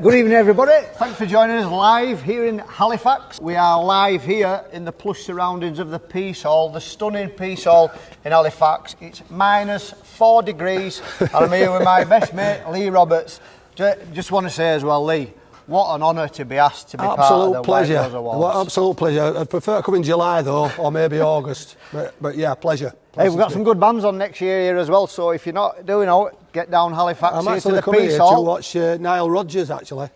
Good evening everybody, thanks for joining us live here in Halifax. We are live here in the plush surroundings of the Peace Hall, the stunning Peace Hall in Halifax. It's -4 degrees and I'm here with my best mate Lea Roberts. Just want to say as well, Lee, what an honour to be asked to be part of the White Rose Awards. Absolute pleasure. I'd prefer to come in July though, or maybe August. But yeah, pleasure. Hey, we've got some good bands on next year here as well, so if you're not doing it, get down Halifax I'm here to actually the coming Peace here Hall. to watch Nile Rodgers actually,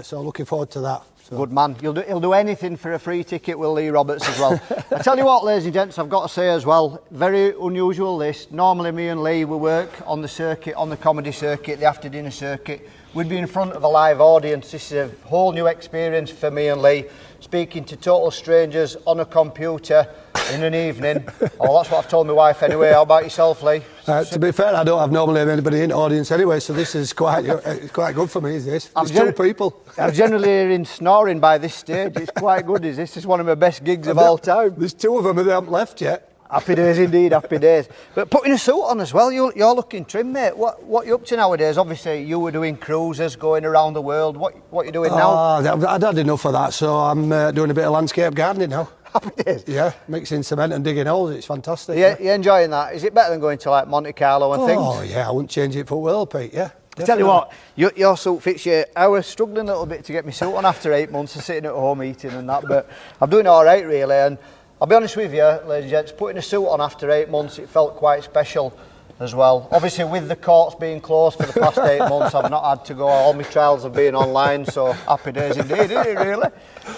so looking forward to that. So. Good man. He'll do anything for a free ticket with Lea Roberts as well. I tell you what, ladies and gents, I've got to say as well, very unusual this. Normally me and Lee, we work on the circuit, on the comedy circuit, the after dinner circuit. We'd be in front of a live audience. This is a whole new experience for me and Lee, speaking to total strangers on a computer in an evening. Oh, that's what I've told my wife anyway. How about yourself, Lee? To be fair, I don't have normally anybody in the audience anyway, so this is quite good for me, is this? There's two people. I'm generally hearing snoring by this stage. It's quite good, is this? This is one of my best gigs of all time. There's two of them and they haven't left yet. Happy days indeed, happy days. But putting a suit on as well, you're looking trim, mate. What are you up to nowadays? Obviously, you were doing cruises, going around the world. What are you doing now? I'd had enough of that, so I'm doing a bit of landscape gardening now. Happy days. Yeah, mixing cement and digging holes, it's fantastic. Yeah, you're enjoying that? Is it better than going to like Monte Carlo and things? Oh yeah, I wouldn't change it for the world, Pete, yeah. I tell you what, your suit fits you. I was struggling a little bit to get my suit on after 8 months of sitting at home eating and that, but I'm doing all right really. And I'll be honest with you, ladies and gents, putting a suit on after 8 months, it felt quite special as well. Obviously, with the courts being closed for the past 8 months, I've not had to go. All my trials have been online, so happy days indeed, isn't it, really?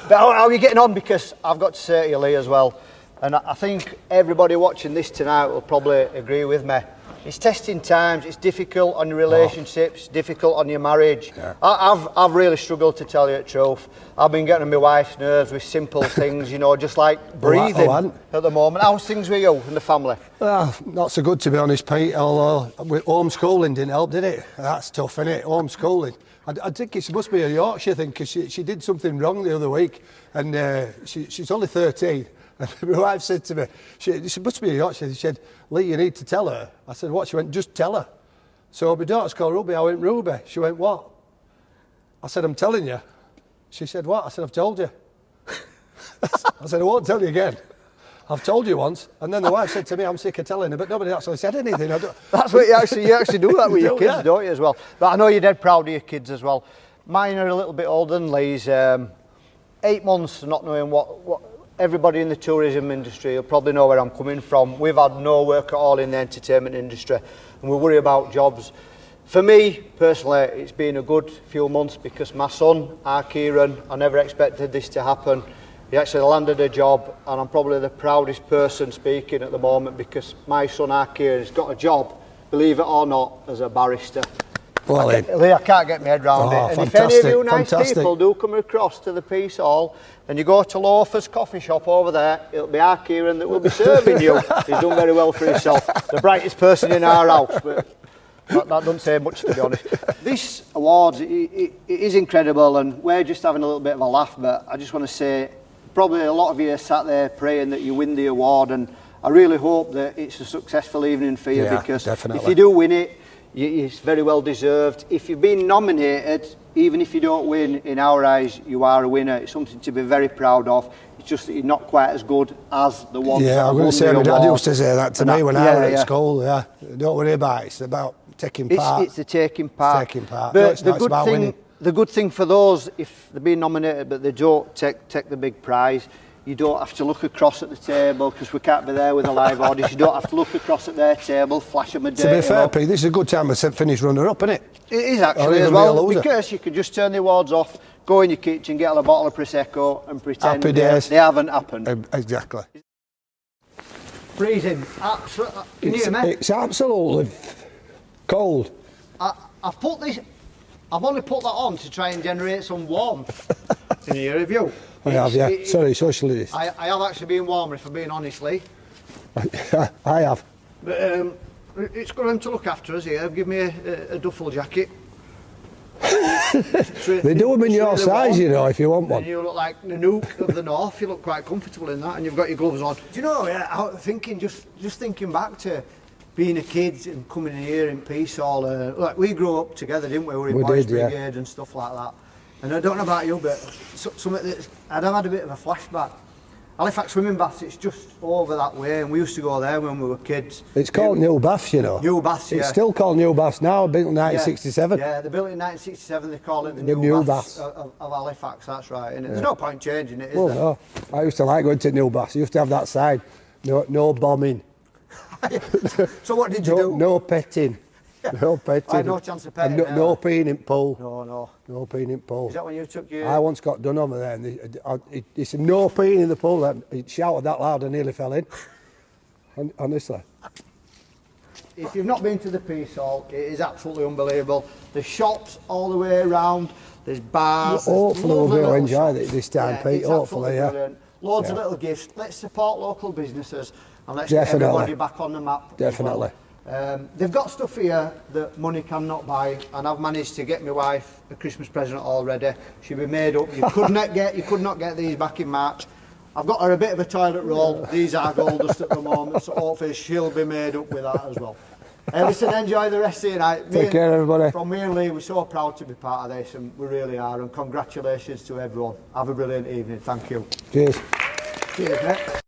But how are you getting on? Because I've got to say to you, Lee, as well, and I think everybody watching this tonight will probably agree with me. It's testing times, it's difficult on your relationships, difficult on your marriage. Yeah. I've really struggled, to tell you the truth. I've been getting on my wife's nerves with simple things, you know, just like breathing at the moment. How's things with you and the family? Not so good, to be honest, Pete, although homeschooling didn't help, did it? That's tough, isn't it, homeschooling? I think it must be a Yorkshire thing, because she did something wrong the other week, and she's only 13. My wife said to me, she must be a Yorkshire, she said, Lee, you need to tell her. I said, what? She went, just tell her. So my daughter's called Ruby, I went, Ruby. She went, what? I said, I'm telling you. She said, what? I said, I've told you. I said, I won't tell you again. I've told you once. And then the wife said to me, I'm sick of telling her, but nobody actually said anything. That's what you actually do that with your kids, yeah. Don't you, as well? But I know you're dead proud of your kids as well. Mine are a little bit older than Lee's. 8 months not knowing what everybody in the tourism industry will probably know where I'm coming from. We've had no work at all in the entertainment industry and we worry about jobs. For me, personally, it's been a good few months because my son, Kieran, I never expected this to happen. He actually landed a job and I'm probably the proudest person speaking at the moment because my son, Kieran, has got a job, believe it or not, as a barrister. Well, Lee, I can't get my head round it. And if any of you nice people do come across to the Peace Hall and you go to Loafer's coffee shop over there, it'll be our Kieran that will be serving you. He's done very well for himself. The brightest person in our house, but that doesn't say much, to be honest. This awards, it is incredible and we're just having a little bit of a laugh, but I just want to say, probably a lot of you are sat there praying that you win the award, and I really hope that it's a successful evening for you, because if you do win it, it's very well deserved. If you've been nominated, even if you don't win, in our eyes, you are a winner. It's something to be very proud of. It's just that you're not quite as good as the ones that I'm going to say, my dad used to say that to me when I was at school. Yeah, don't worry about it. It's about taking part. It's the taking part. Taking part. But no, it's about winning. The good thing for those, if they're being nominated but they don't take the big prize, you don't have to look across at the table, because we can't be there with a live audience. You don't have to look across at their table, flash them a date. To be fair, Pete, this is a good time to finish runner-up, isn't it? It is actually as well, because you can just turn the awards off, go in your kitchen, get a bottle of Prosecco and pretend they haven't happened. Exactly. Freezing. Absolutely. Can you hear me? It's absolutely cold. I've only put that on to try and generate some warmth in here, have you? I have, yeah. Sorry, socially. I have actually been warmer, if I'm being honest, Lee. I have. But it's got them to look after us here. Give me a duffel jacket. They do them in your size, you know, if you want one. And you look like Nanook of the North. You look quite comfortable in that, and you've got your gloves on. Do you know, I was thinking, just thinking back to being a kid and coming in here in Peace Hall. Like, we grew up together, didn't we? We were in Boys Brigade and stuff like that. And I don't know about you, but something that I'd have had a bit of a flashback. Halifax swimming baths, it's just over that way, and we used to go there when we were kids. It's called New Baths, you know. New Baths, yeah. It's still called New Baths now, built in 1967. Yeah, they built in 1967, they call it the New Baths of Halifax, that's right. And there's no point changing it, is there? No. I used to like going to New Baths. You used to have that sign, no bombing. So what did you do? No petting. No petting. I had no chance of petting. No peeing in pool. No peeing in pool. Is that when you took your... I once got done over there, and he said no peeing in the pool. And he shouted that loud, I nearly fell in. Honestly. If you've not been to the Peace Hall, it is absolutely unbelievable. There's shops all the way around. There's bars. Hopefully we'll enjoy it this time, Pete. Hopefully, yeah. Brilliant. Loads of little gifts. Let's support local businesses and let's get everybody back on the map. Definitely. They've got stuff here that money cannot buy, and I've managed to get my wife a Christmas present already. She'll be made up. You could not get these back in March. I've got her a bit of a toilet roll. These are gold dust at the moment, so hopefully she'll be made up with that as well. Listen, enjoy the rest of your night. Take care, everybody. From me and Lee, we're so proud to be part of this, and we really are. And congratulations to everyone. Have a brilliant evening. Thank you. Cheers. Cheers, mate.